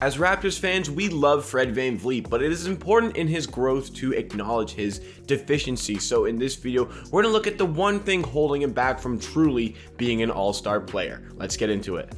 As Raptors fans, we love Fred VanVleet, but it is important in his growth to acknowledge his deficiencies. So in this video, we're going to look at the one thing holding him back from truly being an all-star player. Let's get into it.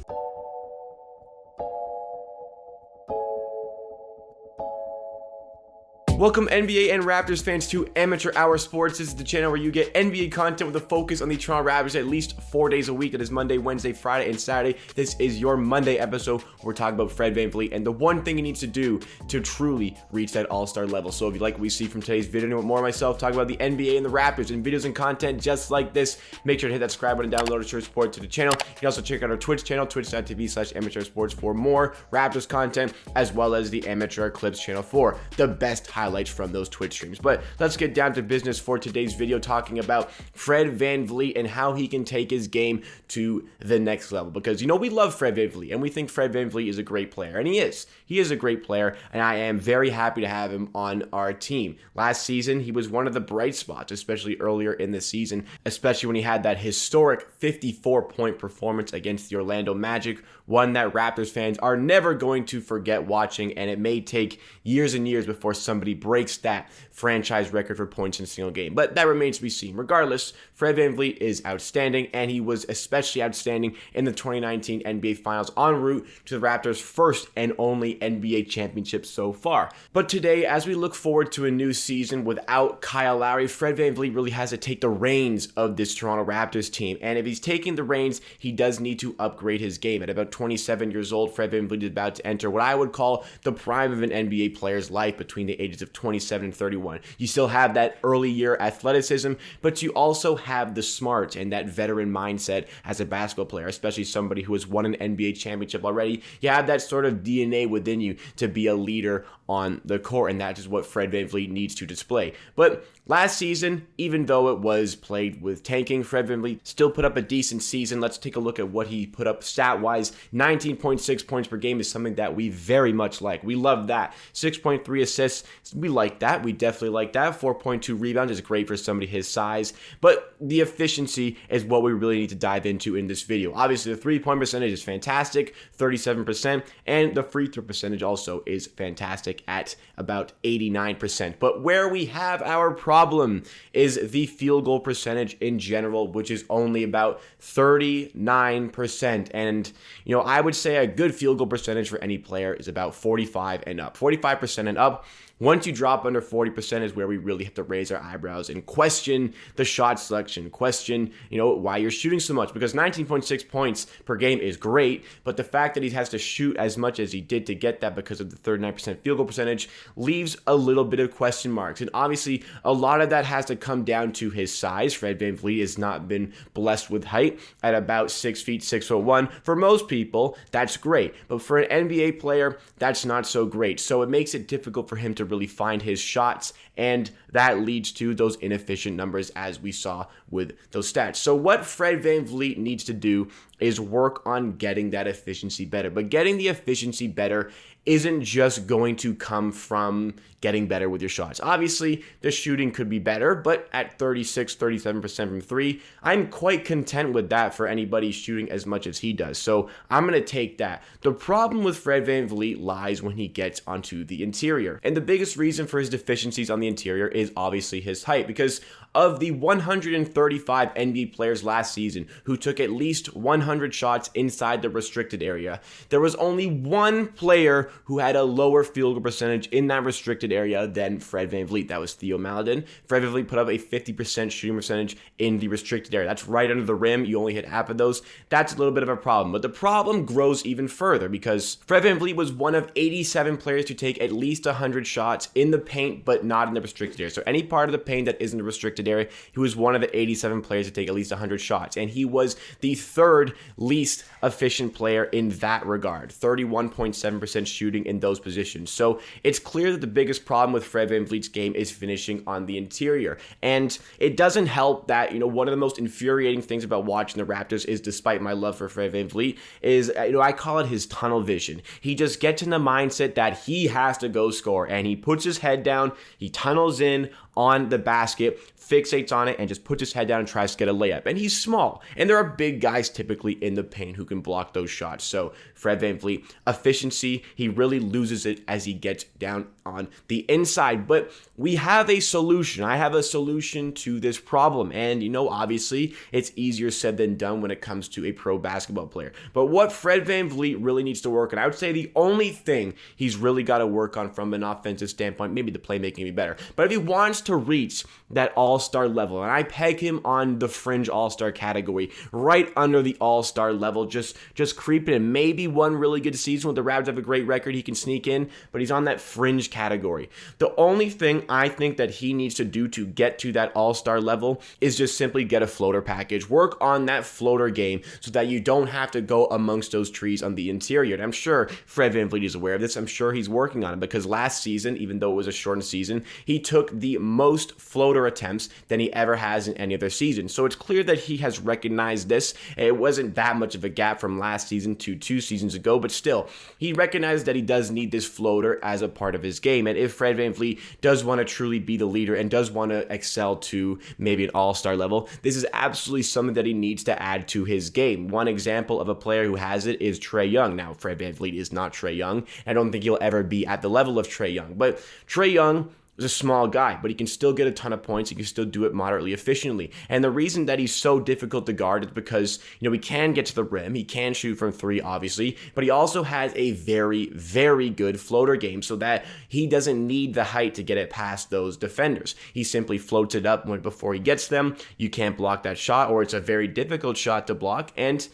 Welcome NBA and Raptors fans to Amateur Hour Sports. This is the channel where you get NBA content with a focus on the Toronto Raptors at least 4 days a week. That is Monday, Wednesday, Friday, and Saturday. This is your Monday episode. We're talking about Fred VanVleet and the one thing he needs to do to truly reach that all-star level. So if you like what we see from today's video and want more of myself talking about the NBA and the Raptors and videos and content just like this, make sure to hit that subscribe button down below to show your support to the channel. You can also check out our Twitch channel, twitch.tv/amateursports for more Raptors content, as well as the Amateur Clips channel for the best highlights from those Twitch streams. But let's get down to business for today's video, talking about Fred VanVleet and how he can take his game to the next level. Because, you know, we love Fred VanVleet and we think Fred VanVleet is a great player, and he is. He is a great player, and I am very happy to have him on our team. Last season, he was one of the bright spots, especially earlier in the season, especially when he had that historic 54-point performance against the Orlando Magic, one that Raptors fans are never going to forget watching, and it may take years and years before somebody breaks that franchise record for points in a single game. But that remains to be seen. Regardless, Fred VanVleet is outstanding, and he was especially outstanding in the 2019 NBA Finals, en route to the Raptors' first and only NBA championship so far. But today, as we look forward to a new season without Kyle Lowry, Fred VanVleet really has to take the reins of this Toronto Raptors team. And if he's taking the reins, he does need to upgrade his game. At about 27 years old, Fred VanVleet is about to enter what I would call the prime of an NBA player's life, between the ages of 27 and 31. You still have that early year athleticism, but you also have the smarts and that veteran mindset as a basketball player, especially somebody who has won an NBA championship already. You have that sort of DNA within you to be a leader on the court, and that is what Fred VanVleet needs to display. But last season, even though it was played with tanking, Fred VanVleet still put up a decent season. Let's take a look at what he put up stat-wise. 19.6 points per game is something that we very much like. We love that. 6.3 assists, we like that. We definitely like that. 4.2 rebounds is great for somebody his size, but the efficiency is what we really need to dive into in this video. Obviously, the three-point percentage is fantastic, 37%, and the free throw percentage also is fantastic at about 89%. But where we have our problem is the field goal percentage in general, which is only about 39%. And, you know, I would say a good field goal percentage for any player is about 45 and up. 45% and up. Once you drop under 40% is where we really have to raise our eyebrows and question the shot selection, question, you know, why you're shooting so much. Because 19.6 points per game is great, but the fact that he has to shoot as much as he did to get that because of the 39% field goal percentage leaves a little bit of question marks. And obviously, a lot of that has to come down to his size. Fred VanVleet has not been blessed with height at about 6 feet, 6'1". For most people, that's great. But for an NBA player, that's not so great. So it makes it difficult for him to really find his shots, and that leads to those inefficient numbers as we saw with those stats. So what Fred VanVleet needs to do is work on getting that efficiency better. But getting the efficiency better isn't just going to come from getting better with your shots. Obviously, the shooting could be better, but at 36, 37% from three, I'm quite content with that for anybody shooting as much as he does. So I'm going to take that. The problem with Fred VanVleet lies when he gets onto the interior. And the biggest reason for his deficiencies on the interior is obviously his height, because of the 135 NBA players last season who took at least 100 shots inside the restricted area, there was only one player who had a lower field goal percentage in that restricted area than Fred VanVleet. That was Theo Maledon. Fred VanVleet put up a 50% shooting percentage in the restricted area. That's right under the rim. You only hit half of those. That's a little bit of a problem. But the problem grows even further because Fred VanVleet was one of 87 players to take at least 100 shots in the paint, but not in the restricted area. So any part of the paint that isn't the restricted area, he was one of the 87 players to take at least 100 shots. And he was the third least efficient player in that regard. 31.7% shooting in those positions. So it's clear that the biggest problem with Fred VanVleet's game is finishing on the interior. And it doesn't help that, you know, one of the most infuriating things about watching the Raptors is, despite my love for Fred VanVleet, is, you know, I call it his tunnel vision. He just gets in the mindset that he has to go score, and he puts his head down, he tunnels in on the basket, fixates on it, and just puts his head down and tries to get a layup. And he's small, and there are big guys typically in the paint who can block those shots. So Fred VanVleet, efficiency, he really loses it as he gets down on the inside. But we have a solution. I have a solution to this problem. And, obviously, it's easier said than done when it comes to a pro basketball player. But what Fred VanVleet really needs to work on, I would say the only thing he's really got to work on from an offensive standpoint, maybe the playmaking would be better, but if he wants to reach that all-star level, and I peg him on the fringe all-star category, right under the all-star level, just creeping in. Maybe one really good season with the Raptors have a great record, he can sneak in, but he's on that fringe category. The only thing I think that he needs to do to get to that all-star level is just simply get a floater package, work on that floater game so that you don't have to go amongst those trees on the interior. And I'm sure Fred VanVleet is aware of this. I'm sure he's working on it because last season, even though it was a shortened season, he took the most floater attempts than he ever has in any other season. So it's clear that he has recognized this. It wasn't that much of a gap from last season to 2 seasons ago, but still, he recognized that he does need this floater as a part of his game. And if Fred VanVleet does want to truly be the leader and does want to excel to maybe an all-star level, this is absolutely something that he needs to add to his game. One example of a player who has it is Trae Young. Now, Fred VanVleet is not Trae Young. I don't think he'll ever be at the level of Trae Young, but Trae Young is a small guy, but he can still get a ton of points. He can still do it moderately efficiently. And the reason that he's so difficult to guard is because, he can get to the rim. He can shoot from 3, obviously, but he also has a very, very good floater game so that he doesn't need the height to get it past those defenders. He simply floats it up before he gets them. You can't block that shot, or it's a very difficult shot to block, and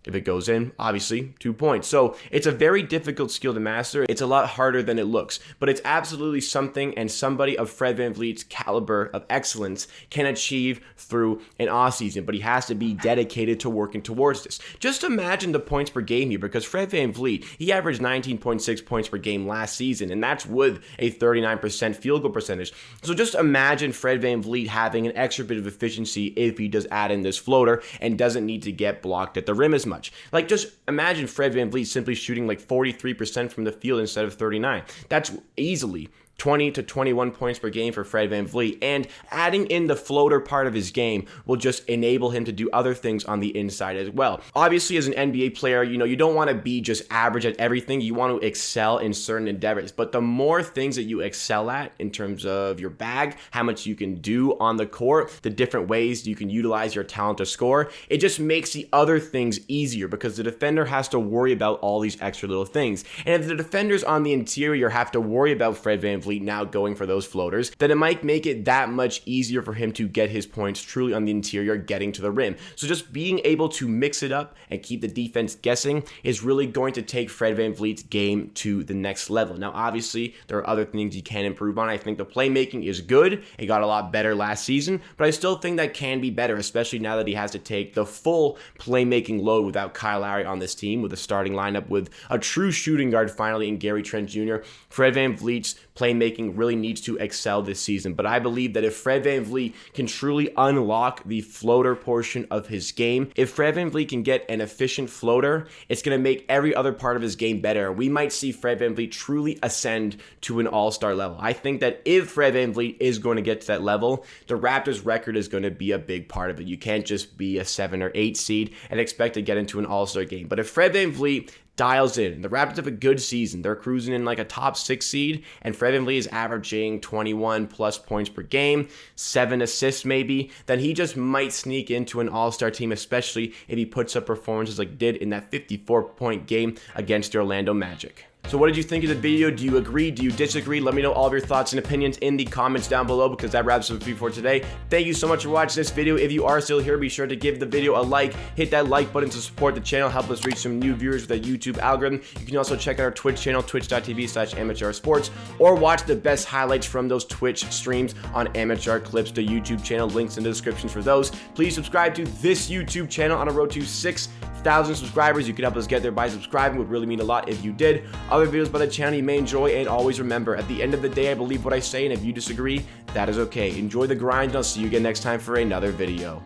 if it goes in, obviously, 2 points. So it's a very difficult skill to master. It's a lot harder than it looks, but it's absolutely something and somebody of Fred VanVleet's caliber of excellence can achieve through an off season, but he has to be dedicated to working towards this. Just imagine the points per game here, because Fred VanVleet, he averaged 19.6 points per game last season, and that's with a 39% field goal percentage. So just imagine Fred VanVleet having an extra bit of efficiency if he does add in this floater and doesn't need to get blocked at the rim as much. Like, just imagine Fred VanVleet simply shooting like 43% from the field instead of 39. That's easily 20 to 21 points per game for Fred VanVleet, and adding in the floater part of his game will just enable him to do other things on the inside as well. Obviously, as an NBA player, you don't want to be just average at everything. You want to excel in certain endeavors, but the more things that you excel at in terms of your bag, how much you can do on the court, the different ways you can utilize your talent to score, it just makes the other things easier because the defender has to worry about all these extra little things. And if the defenders on the interior have to worry about Fred VanVleet now going for those floaters, then it might make it that much easier for him to get his points truly on the interior, getting to the rim. So just being able to mix it up and keep the defense guessing is really going to take Fred VanVleet's game to the next level. Now, obviously, there are other things he can improve on. I think the playmaking is good. It got a lot better last season, but I still think that can be better, especially now that he has to take the full playmaking load without Kyle Lowry on this team, with a starting lineup with a true shooting guard finally in Gary Trent Jr. Fred VanVleet's playmaking really needs to excel this season, but I believe that if Fred VanVleet can truly unlock the floater portion of his game, if Fred VanVleet can get an efficient floater, it's going to make every other part of his game better. We might see Fred VanVleet truly ascend to an all-star level. I think that if Fred VanVleet is going to get to that level, the Raptors' record is going to be a big part of it. You can't just be a 7 or 8 seed and expect to get into an all-star game. But if Fred VanVleet dials in, the Raptors have a good season, they're cruising in like a top 6 seed, and Fred VanVleet is averaging 21 plus points per game, 7 assists maybe, then he just might sneak into an all-star team, especially if he puts up performances like did in that 54-point game against the Orlando Magic. So what did you think of the video? Do you agree? Do you disagree? Let me know all of your thoughts and opinions in the comments down below, because that wraps up the video for today. Thank you so much for watching this video. If you are still here, be sure to give the video a like. Hit that like button to support the channel. Help us reach some new viewers with the YouTube algorithm. You can also check out our Twitch channel, twitch.tv/amateursports, or watch the best highlights from those Twitch streams on Amateur Clips, the YouTube channel. Links in the description for those. Please subscribe to this YouTube channel on a road to 6,000 subscribers. You can help us get there by subscribing. It would really mean a lot if you did. Other videos by the channel you may enjoy, and always remember, at the end of the day, I believe what I say, and if you disagree, that is okay. Enjoy the grind, and I'll see you again next time for another video.